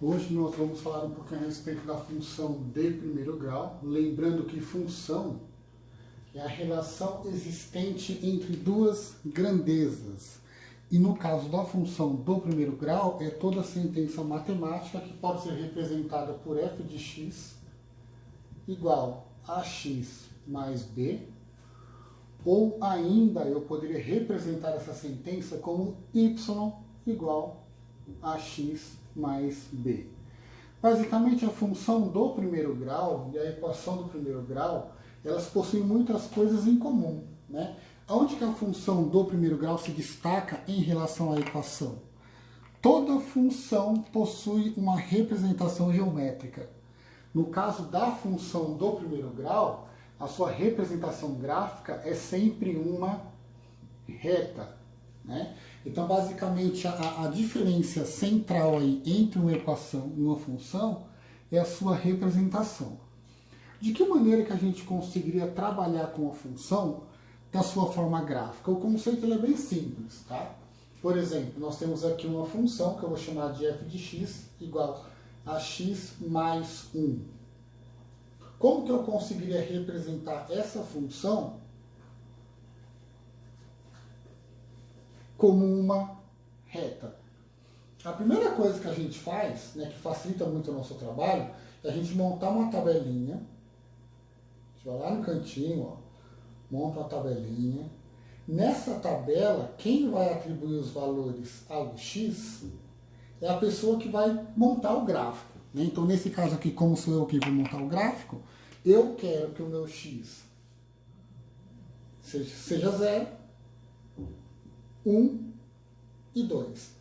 Hoje nós vamos falar um pouquinho a respeito da função de primeiro grau, lembrando que função é a relação existente entre duas grandezas. E no caso da função do primeiro grau, é toda sentença matemática que pode ser representada por f de x igual a x mais b, ou ainda eu poderia representar essa sentença como y igual a x mais b. Basicamente, a função do primeiro grau e a equação do primeiro grau, elas possuem muitas coisas em comum, né? Onde que a função do primeiro grau se destaca em relação à equação? Toda função possui uma representação geométrica. No caso da função do primeiro grau, a sua representação gráfica é sempre uma reta, né? Então, basicamente, a diferença central aí entre uma equação e uma função é a sua representação. De que maneira que a gente conseguiria trabalhar com a função da sua forma gráfica? O conceito ele é bem simples, tá? Por exemplo, nós temos aqui uma função que eu vou chamar de f de x igual a x mais 1. Como que eu conseguiria representar essa função como uma reta? A primeira coisa que a gente faz, né, que facilita muito o nosso trabalho, é a gente montar uma tabelinha. A gente vai lá no cantinho, ó, monta uma tabelinha. Nessa tabela, quem vai atribuir os valores ao x é a pessoa que vai montar o gráfico, né? Então, nesse caso aqui, como sou eu que vou montar o gráfico, eu quero que o meu x seja 0, 1 e 2.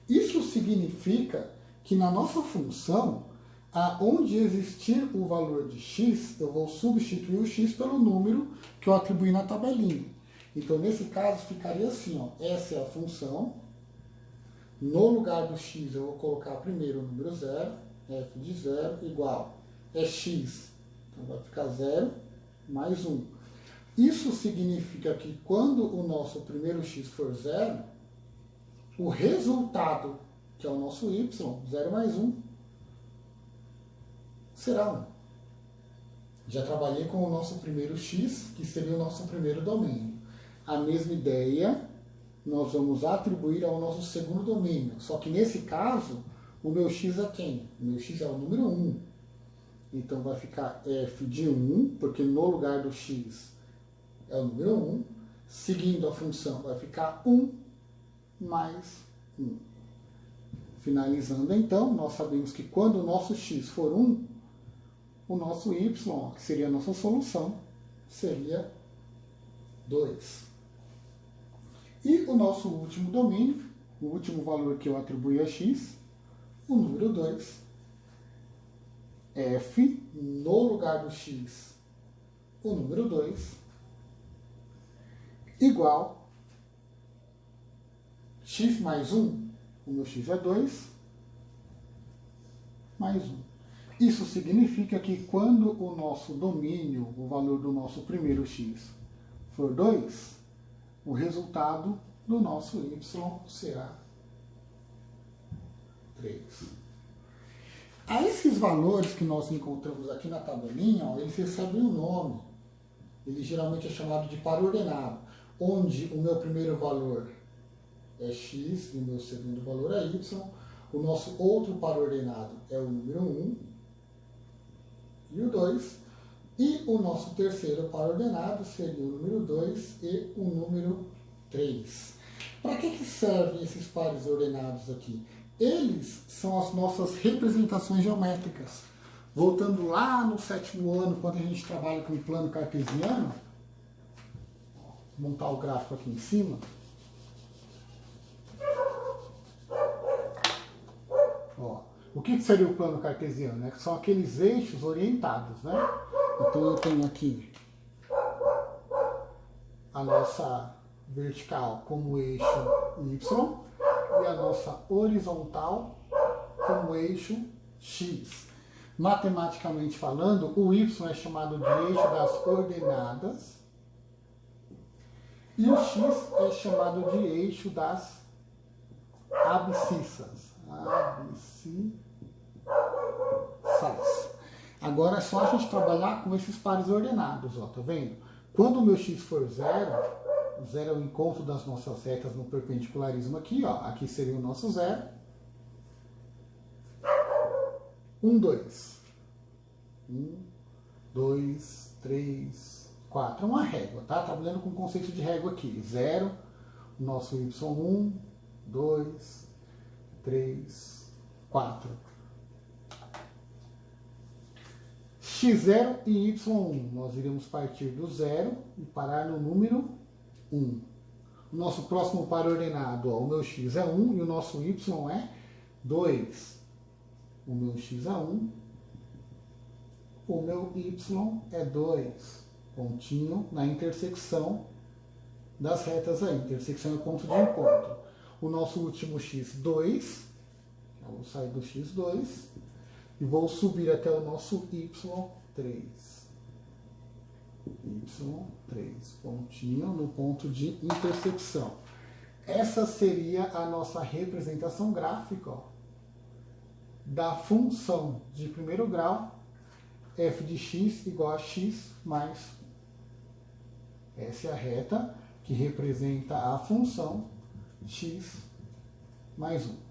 Isso significa que na nossa função, onde existir o valor de x, eu vou substituir o x pelo número que eu atribuí na tabelinha. Então, nesse caso, ficaria assim, ó, essa é a função. No lugar do x, eu vou colocar primeiro o número 0, f de 0 igual é x. Então, vai ficar 0 mais 1. Isso significa que quando o nosso primeiro x for 0, o resultado, que é o nosso y, 0 mais 1, será 1. Já trabalhei com o nosso primeiro x, que seria o nosso primeiro domínio. A mesma ideia nós vamos atribuir ao nosso segundo domínio. Só que nesse caso, o meu x é quem? O meu x é o número 1. Então vai ficar f de 1, porque no lugar do x é o número 1. Seguindo a função, vai ficar 1 mais 1. Finalizando então, nós sabemos que quando o nosso x for 1, o nosso y, que seria a nossa solução, seria 2. E o nosso último domínio, o último valor que eu atribuí a x, o número 2, f, no lugar do x, o número 2, igual x mais 1, o meu x é 2, mais 1. Isso significa que quando o nosso domínio, o valor do nosso primeiro x, for 2, o resultado do nosso y será 3. A esses valores que nós encontramos aqui na tabelinha, ó, eles recebem um nome. Ele geralmente é chamado de par ordenado, onde o meu primeiro valor é x e o meu segundo valor é y. O nosso outro par ordenado é o número 1 e o 2. E o nosso terceiro par ordenado seria o número 2 e o número 3. Para que servem esses pares ordenados aqui? Eles são as nossas representações geométricas. Voltando lá no 7º ano, quando a gente trabalha com o plano cartesiano, vou montar o gráfico aqui em cima. Ó, o que seria o plano cartesiano? Né? São aqueles eixos orientados, né? Então eu tenho aqui a nossa vertical como eixo y e a nossa horizontal como eixo x. Matematicamente falando, o y é chamado de eixo das ordenadas e o x é chamado de eixo das abscissas. Abscissas. faz. Agora é só a gente trabalhar com esses pares ordenados, ó, tá vendo? Quando o meu x for 0, 0 é o encontro das nossas retas no perpendicularismo aqui, ó. Aqui seria o nosso 0. 1, 2. 1, 2, 3, 4. É uma régua, tá? Trabalhando com o conceito de régua aqui. 0, o nosso y1, 2, 3, 4. x0 e y1. Nós iremos partir do 0 e parar no número 1. O nosso próximo par ordenado, ó, o meu x é 1 e o nosso y é 2. O meu x é 1, o meu y é 2. Pontinho na intersecção das retas aí. Intersecção é ponto de encontro. O nosso último x, 2. Eu vou sair do x2 e vou subir até o nosso y3. y3, pontinho no ponto de intersecção. Essa seria a nossa representação gráfica, ó, da função de primeiro grau f de x igual a x mais 1. Essa é a reta que representa a função x mais 1.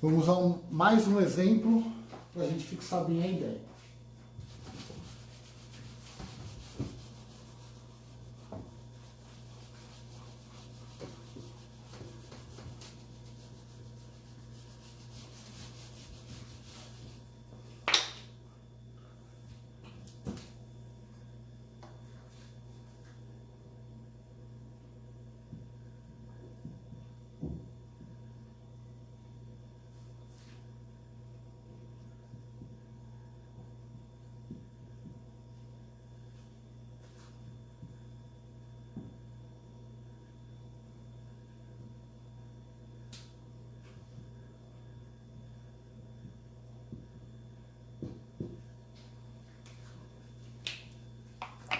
Vamos a mais um exemplo para a gente fixar bem a ideia.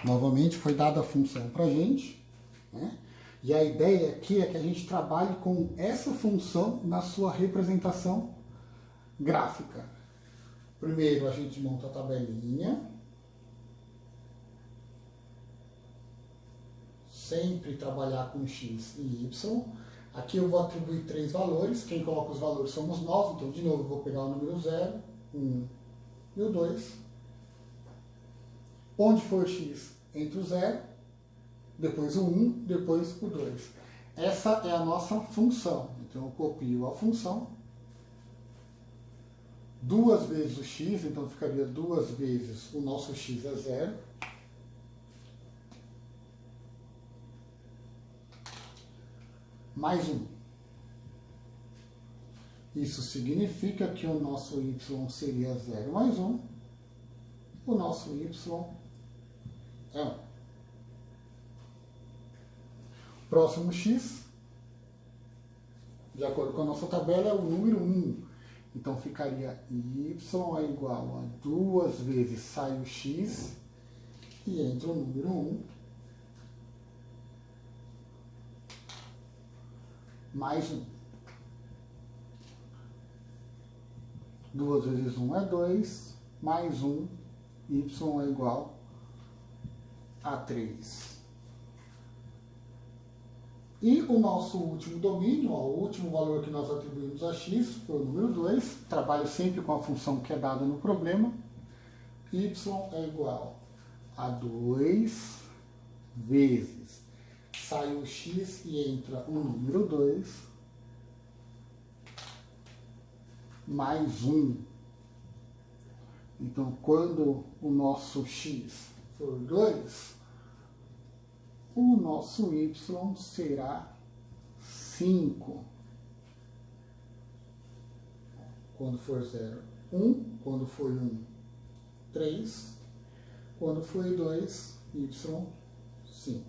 Novamente foi dada a função para a gente, né? E a ideia aqui é que a gente trabalhe com essa função na sua representação gráfica. Primeiro a gente monta a tabelinha. Sempre trabalhar com x e y. Aqui eu vou atribuir 3 valores. Quem coloca os valores somos nós. Então, de novo, eu vou pegar o número 0, 1 e o 2. Onde for o x? Entre o 0, depois o 1, depois o 2. Essa é a nossa função. Então, eu copio a função. 2 vezes o x, então ficaria 2 vezes o nosso x é 0. Mais 1. Isso significa que o nosso y seria 0 mais 1. O nosso y é 1. Próximo x, de acordo com a nossa tabela, é o número 1. Então ficaria y é igual a 2 vezes sai o x e entra o número 1 mais 1. 2 vezes 1 é 2, mais 1, y é igual a 3. E o nosso último domínio, ó, o último valor que nós atribuímos a x foi o número 2. Trabalho sempre com a função que é dada no problema. Y é igual a 2 vezes sai o x e entra o número 2 mais 1. Então, quando o nosso x for 2, o nosso y será 5. Quando for 0, 1. Quando for 1, 3. Quando for 2, y, 5.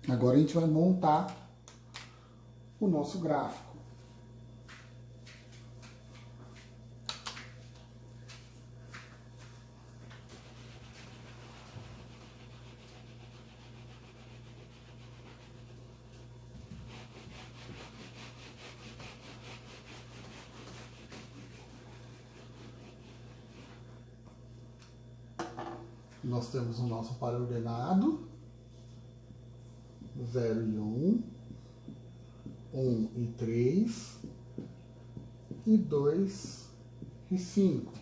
Agora a gente vai montar o nosso gráfico. Nós temos o nosso par ordenado, 0 e 1, 1 e 3, e 2 e 5.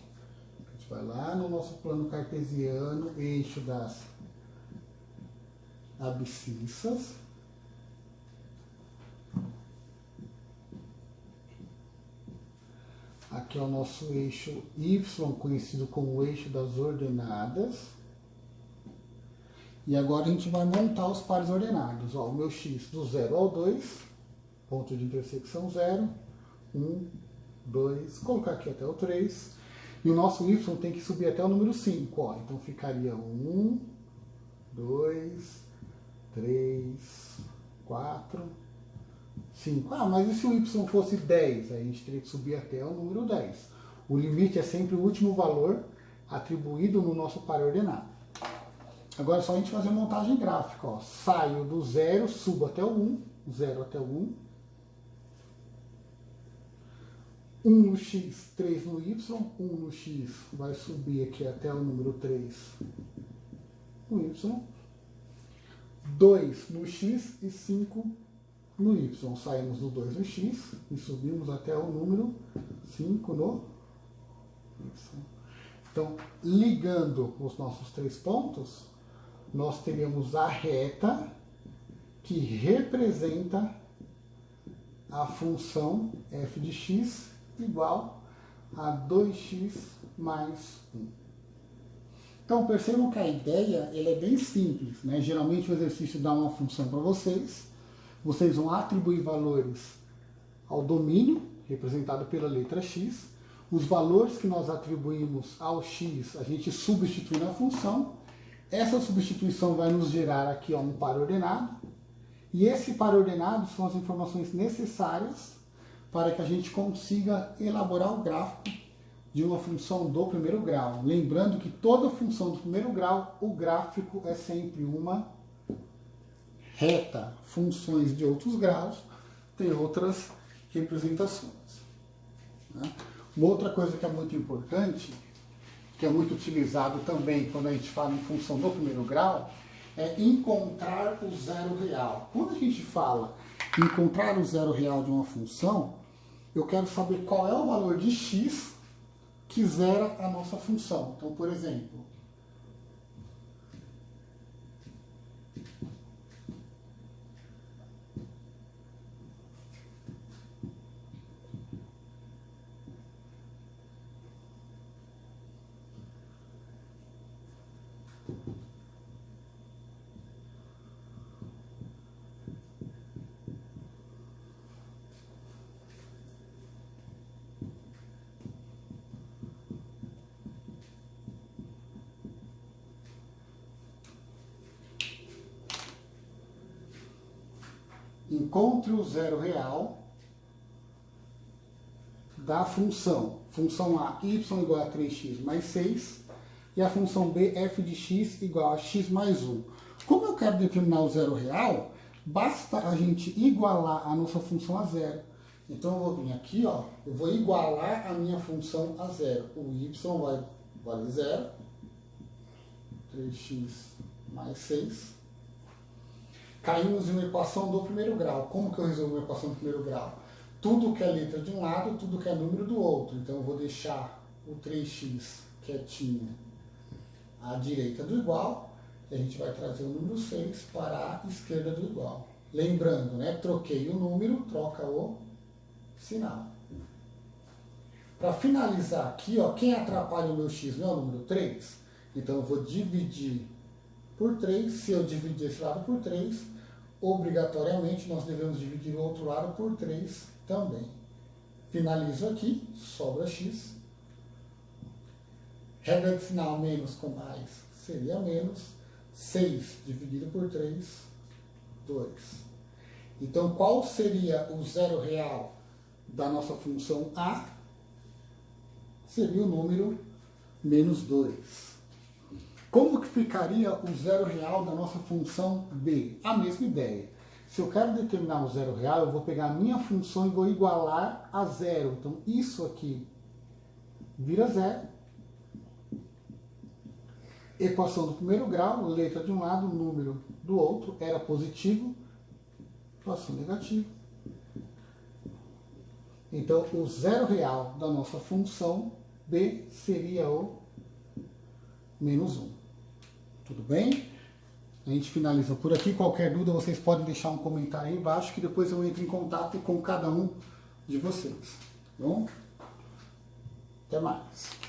A gente vai lá no nosso plano cartesiano, eixo das abscissas. Aqui é o nosso eixo Y, conhecido como eixo das ordenadas. E agora a gente vai montar os pares ordenados. Ó, o meu X do 0 ao 2, ponto de intersecção 0, 1, 2, colocar aqui até o 3. E o nosso Y tem que subir até o número 5. Ó. Então ficaria 1, 2, 3, 4, 5. Ah, mas e se o Y fosse 10? Aí a gente teria que subir até o número 10. O limite é sempre o último valor atribuído no nosso par ordenado. Agora é só a gente fazer a montagem gráfica. Ó. Saio do 0, subo até o 1, 0 até o 1. 1 no X, 3 no Y. 1 no X vai subir aqui até o número 3 no Y. 2 no X e 5 no Y. Saímos do 2 no X e subimos até o número 5 no Y. Então, ligando os nossos três pontos, nós teríamos a reta que representa a função f de x igual a 2x mais 1. Então, percebam que a ideia ela é bem simples, né? Geralmente o exercício dá uma função para vocês. Vocês vão atribuir valores ao domínio, representado pela letra x. Os valores que nós atribuímos ao x, a gente substitui na função. Essa substituição vai nos gerar aqui ó, um par ordenado. E esse par ordenado são as informações necessárias para que a gente consiga elaborar o gráfico de uma função do primeiro grau. Lembrando que toda função do primeiro grau, o gráfico é sempre uma reta. Funções de outros graus têm outras representações. Né? Uma outra coisa que é muito importante, que é muito utilizado também quando a gente fala em função do primeiro grau, é encontrar o zero real. Quando a gente fala em encontrar o zero real de uma função, eu quero saber qual é o valor de x que zera a nossa função. Então, por exemplo, encontre o zero real da função. Função A, y igual a 3x mais 6. E a função B, f de x igual a x mais 1. Como eu quero determinar o zero real, basta a gente igualar a nossa função a zero. Então eu vou vir aqui, ó, eu vou igualar a minha função a zero. O y vai valer zero. 3x mais 6. Caímos em uma equação do primeiro grau. Como que eu resolvo uma equação do primeiro grau? Tudo que é letra de um lado, tudo que é número do outro. Então eu vou deixar o 3x quietinho à direita do igual, e a gente vai trazer o número 6 para a esquerda do igual. Lembrando, né? Troquei o número, troca o sinal. Para finalizar aqui, ó, quem atrapalha o meu x não é o número 3? Então eu vou dividir por 3. Se eu dividir esse lado por 3, obrigatoriamente nós devemos dividir o outro lado por 3 também. Finalizo aqui, sobra x. Regra de sinal menos com mais seria menos. 6 dividido por 3, 2. Então qual seria o zero real da nossa função A? Seria o número menos 2. Como que ficaria o zero real da nossa função B? A mesma ideia. Se eu quero determinar o zero real, eu vou pegar a minha função e vou igualar a zero. Então, isso aqui vira zero. Equação do primeiro grau, letra de um lado, número do outro, era positivo, equação negativa. Então, o zero real da nossa função b seria o menos 1. Tudo bem? A gente finaliza por aqui. Qualquer dúvida, vocês podem deixar um comentário aí embaixo, que depois eu entro em contato com cada um de vocês. Tá bom? Até mais.